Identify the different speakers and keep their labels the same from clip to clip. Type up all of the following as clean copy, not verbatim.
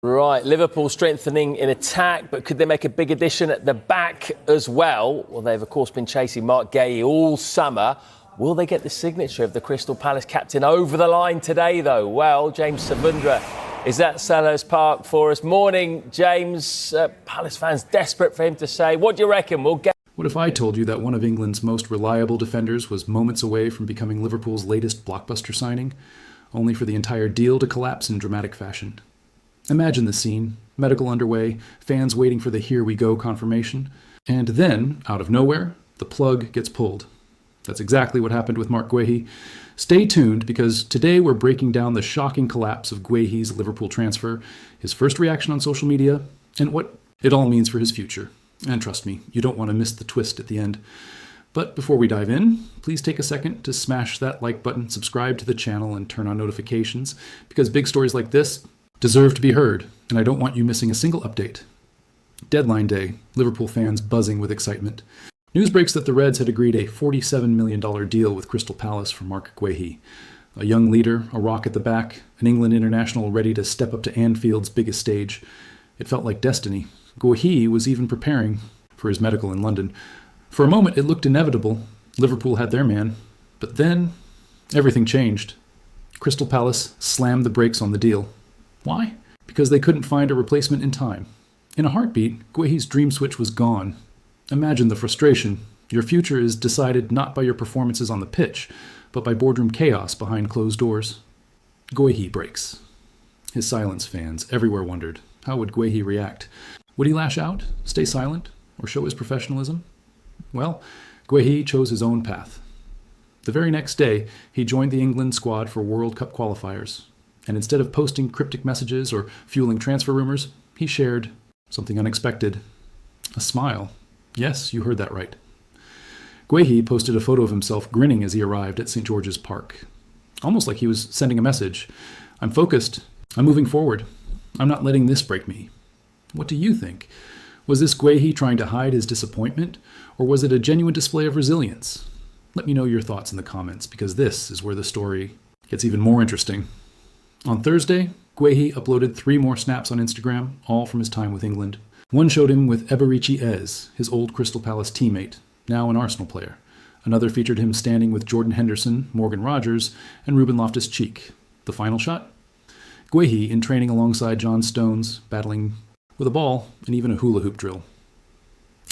Speaker 1: Right, Liverpool strengthening in attack, but could they make a big addition at the back as well? Well, they've of course been chasing Marc Guehi all summer. Will they get the signature of the Crystal Palace captain over the line today, though? Well, James Savundra is at Selhurst Park for us. Morning, James. Palace fans desperate for him to say, what do you reckon? We'll get...
Speaker 2: What if I told you that one of England's most reliable defenders was moments away from becoming Liverpool's latest blockbuster signing, only for the entire deal to collapse in dramatic fashion? Imagine the scene, medical underway, fans waiting for the here we go confirmation, and then, out of nowhere, the plug gets pulled. That's exactly what happened with Marc Guehi. Stay tuned, because today we're breaking down the shocking collapse of Guehi's Liverpool transfer, his first reaction on social media, and what it all means for his future. And trust me, you don't want to miss the twist at the end. But before we dive in, please take a second to smash that like button, subscribe to the channel, and turn on notifications, because big stories like this deserve to be heard, and I don't want you missing a single update. Deadline day, Liverpool fans buzzing with excitement. News breaks that the Reds had agreed a $47 million deal with Crystal Palace for Marc Guehi. A young leader, a rock at the back, an England international ready to step up to Anfield's biggest stage. It felt like destiny. Guehi was even preparing for his medical in London. For a moment, it looked inevitable. Liverpool had their man. But then, everything changed. Crystal Palace slammed the brakes on the deal. Why? Because they couldn't find a replacement in time. In a heartbeat, Guehi's dream switch was gone. Imagine the frustration. Your future is decided not by your performances on the pitch, but by boardroom chaos behind closed doors. Guehi breaks. His silence fans everywhere wondered, how would Guehi react? Would he lash out, stay silent, or show his professionalism? Well, Guehi chose his own path. The very next day, he joined the England squad for World Cup qualifiers. And instead of posting cryptic messages or fueling transfer rumors, he shared something unexpected. A smile. Yes, you heard that right. Guehi posted a photo of himself grinning as he arrived at St. George's Park. Almost like he was sending a message. I'm focused. I'm moving forward. I'm not letting this break me. What do you think? Was this Guehi trying to hide his disappointment, or was it a genuine display of resilience? Let me know your thoughts in the comments, because this is where the story gets even more interesting. On Thursday, Guehi uploaded 3 more snaps on Instagram, all from his time with England. One showed him with Eberechi Eze, his old Crystal Palace teammate, now an Arsenal player. Another featured him standing with Jordan Henderson, Morgan Rogers, and Ruben Loftus-Cheek. The final shot? Guehi in training alongside John Stones, battling with a ball and even a hula hoop drill.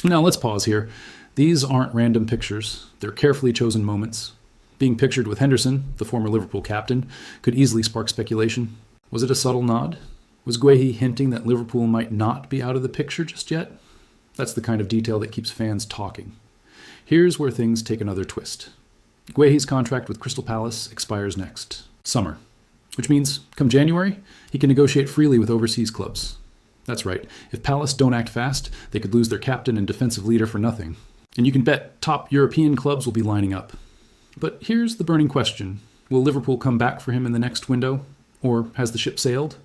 Speaker 2: Now let's pause here. These aren't random pictures. They're carefully chosen moments. Being pictured with Henderson, the former Liverpool captain, could easily spark speculation. Was it a subtle nod? Was Guehi hinting that Liverpool might not be out of the picture just yet? That's the kind of detail that keeps fans talking. Here's where things take another twist. Guehi's contract with Crystal Palace expires next summer, which means come January, he can negotiate freely with overseas clubs. That's right. If Palace don't act fast, they could lose their captain and defensive leader for nothing. And you can bet top European clubs will be lining up. But here's the burning question. Will Liverpool come back for him in the next window? Or has the ship sailed?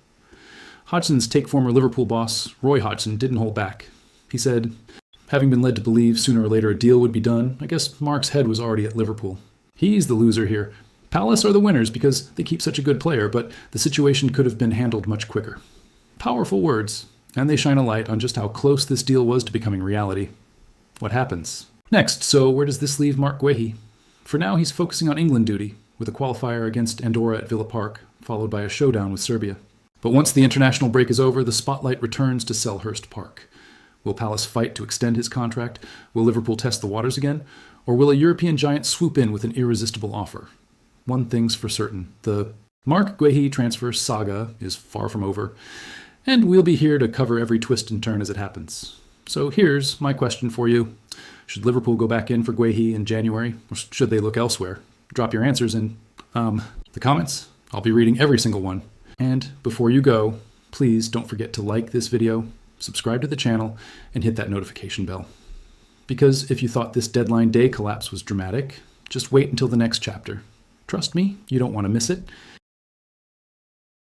Speaker 2: Hodgson's former Liverpool boss, Roy Hodgson, didn't hold back. He said, having been led to believe sooner or later a deal would be done, I guess Marc's head was already at Liverpool. He's the loser here. Palace are the winners because they keep such a good player, but the situation could have been handled much quicker. Powerful words, and they shine a light on just how close this deal was to becoming reality. What happens? Next, so where does this leave Marc Guehi? For now, he's focusing on England duty, with a qualifier against Andorra at Villa Park, followed by a showdown with Serbia. But once the international break is over, the spotlight returns to Selhurst Park. Will Palace fight to extend his contract? Will Liverpool test the waters again? Or will a European giant swoop in with an irresistible offer? One thing's for certain, the Marc Guehi transfer saga is far from over, and we'll be here to cover every twist and turn as it happens. So here's my question for you. Should Liverpool go back in for Guehi in January, or should they look elsewhere? Drop your answers in the comments. I'll be reading every single one. And before you go, please don't forget to like this video, subscribe to the channel, and hit that notification bell. Because if you thought this deadline day collapse was dramatic, just wait until the next chapter. Trust me, you don't want to miss it.